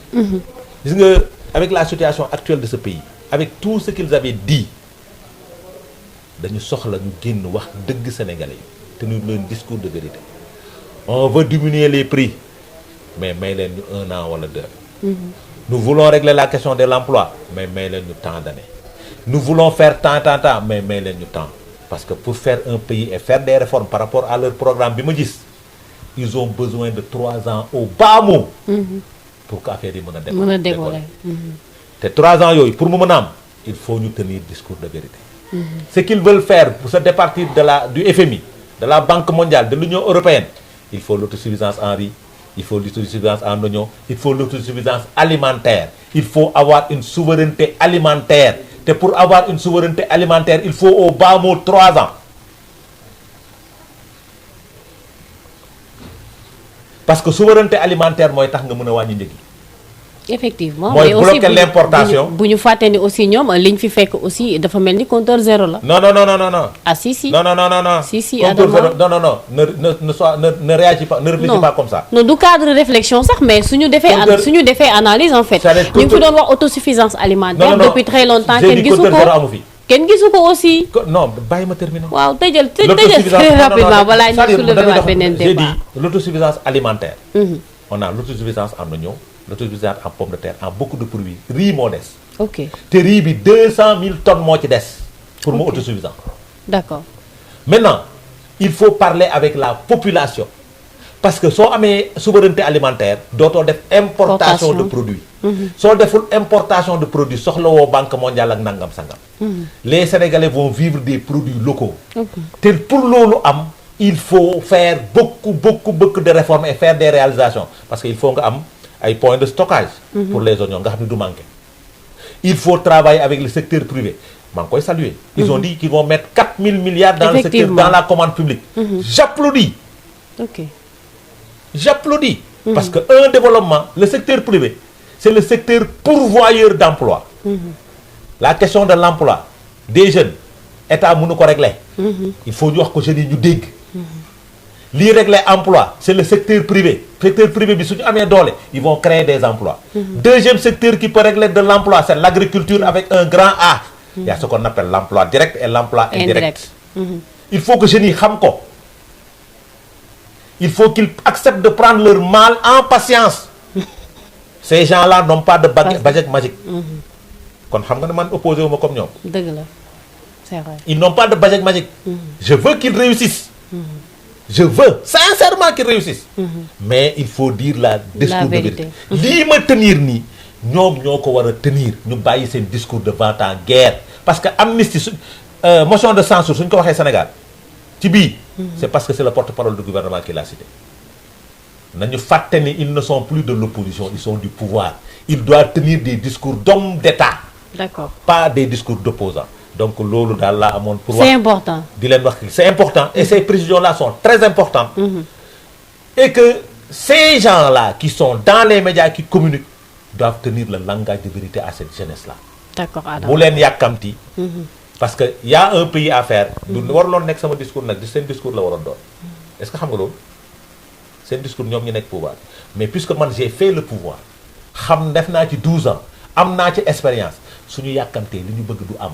Gis nga avec la situation actuelle de ce pays, avec tout ce qu'ils avaient dit, dañu soxla ñu génn wax dëgg Sénégalais yi te ñu leen discours de vérité. On veut diminuer les prix, mais may leen ñu 1 an wala 2. Nous voulons régler la question de l'emploi, mais may leen ñu tant d'années. Nous voulons faire tant, mais may leen ñu temps. Parce que pour faire un pays et faire des réformes par rapport à leur programme bi ma gis, ils ont besoin de 3 ans au bas mot pour que affaire yi mën a décoller. te 3 ans yooyu pour mu mën a am il faut ñu tenir discours de vérité. Ce qu'ils veulent faire pour se départir du FMI, de la Banque mondiale, de l'Union européenne, il faut l'autosuffisance en riz, il faut l'autosuffisance en oignons, il faut l'autosuffisance alimentaire, il faut avoir une souveraineté alimentaire. Et pour avoir une souveraineté alimentaire, il faut au bas mot 3 ans. Parce que souveraineté alimentaire mooy tax nga mën a wàññi njëg yi. effectivement mooy bloquer l'importation. bu ñu fàtte ni aussi ñoom liñ fi fekk aussi dafa mel ni compteur zéro la. Non. ah si. Non. si compteur zéro. Non. Ne réagis pas, ne réfléchis pas comme ça. non du cadre de réflexion sax mais suñu defee analyse en fait. ñu ngi fi doon wax autosuffisance alimentaire. depuis très longtemps kenn gisu ko amu fi. kenn gisu ko aussi. non bàyyi ma terminer. waaw tëjal très rapidement balaa ñu soulever waat beneen débat. j'ai dit l'autosuffisance alimentaire. on a l'autosuffisance en oignon, l'autosuffisance en pommes de terre, en beaucoup de produits. Riz moo des. ok te riz bi 200 000 tonnes moo ci des. pour mu Ok. autosuffisant. d'accord Maintenant il faut parler avec la population parce que soo amee souveraineté alimentaire dootoo def importation de produits. soo deful importation de produits soxlawoo banque mondiale ak nangam sangam. Les Sénégalais vont vivre des produits locaux. ok te pour loolu am il faut faire beaucoup de réformes et faire des réalisations parce que il faut nga am ay points de stockage. pour les oignons nga xam ne du manquer. Il faut travailler avec le secteur privé. maa ngi koy saluer. Ils ont dit qu'ils vont mettre 4 000 milliards dans le secteur, Effectivement. dans la commande publique. J'applaudis. ok J'applaudis. Parce que un développement, le secteur privé, c'est le secteur pourvoyeur d'emploi. La question de l'emploi des jeunes, État mënu ko régler. Il faut ñu wax ko jeunes yi ñu dégg. Lii régler emploi, c'est le secteur privé. Secteur privé bi suñu amee doole, ils vont créer des emplois. Deuxième secteur qui peut régler de l'emploi, c'est l'agriculture avec un grand A. Il y a ce qu'on appelle l'emploi direct et l'emploi indirect. Il faut que jeunes yi xam ko. Il faut qu'ils acceptent de prendre leur mal en patience. Ces gens-là n'ont pas de baguette magique. Kon xam nga ne man opposé wu ma comme ñoom. dëgg la c'est vrai. Ils n'ont pas de baguette magique. Je veux qu'ils réussissent. Je veux sincèrement qu'ils réussissent. Mais il faut dire la discours de vérité. vérité. Lii ma tenir nii ñoom ñoo ko war a tenir ñu bàyyi seen discours de vente en guerre parce que amnistie su motion de censure suñ ko waxee Sénégal ci bii. C'est parce que c'est le porte-parole du gouvernement qui l'a cité. Nañu fàtte ni ils ne sont plus de l'opposition, ils sont du pouvoir. Ils doivent tenir des discours d'hommes d'État, d'accord pas des discours d'opposants. Donc loolu daal laa amoon pour c'est wax important. di leen wax c'est important et ces précisions-là sont très importantes. Et que ces gens-là qui sont dans les médias qui communiquent doivent tenir le langage de vérité à cette jeunesse-là. d'accord Adama. bu leen yàkkamti. Parce que y a un pays à faire. du waruloon nekk sama discours nag seen discours la waroon doon. Est-ce que xam nga loolu seen discours ñoom ñu nekk pouvoir mais puisque man j'ai fait le pouvoir xam def naa ci 12 ans am naa ci expérience suñu yàkkamtee li ñu bëgg du am.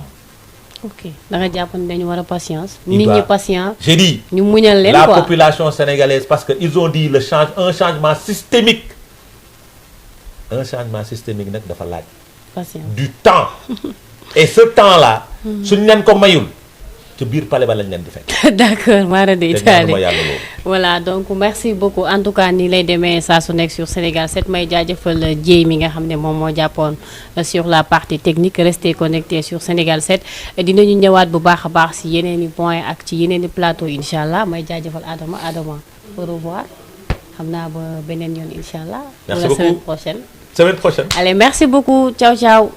ok da nga jàpp ne dañu war a patience. Il nit doit- ñi patient. J'ai dit ñu muñal leen la quoi. population sénégalaise parce que ils ont dit un changement systémique. Un changement systémique nag dafa laaj patience. du temps. Et ce temps-là suñ leen ko mayul ci biir palais ba lañ leen di fekk. d'accord Mara de te Italie. ñaanuma yàlla loolu. voilà donc merci beaucoup en tout cas nii lay demee saa su nekk sur Sénégal 7 may jaajëfal Dieye mi nga xam ne moom moo jàppoon sur la partie technique restez connectés sur Sénégal 7 dinañu ñëwaat bu baax a baax si yeneen i point ak ci yeneen i plateau incha allah may jaajëfal Adama au revoir xam naa ba beneen yoon incha allah. Merci pour la beaucoup. semaine prochaine. Semaine prochaine. allez merci beaucoup ciao ciao.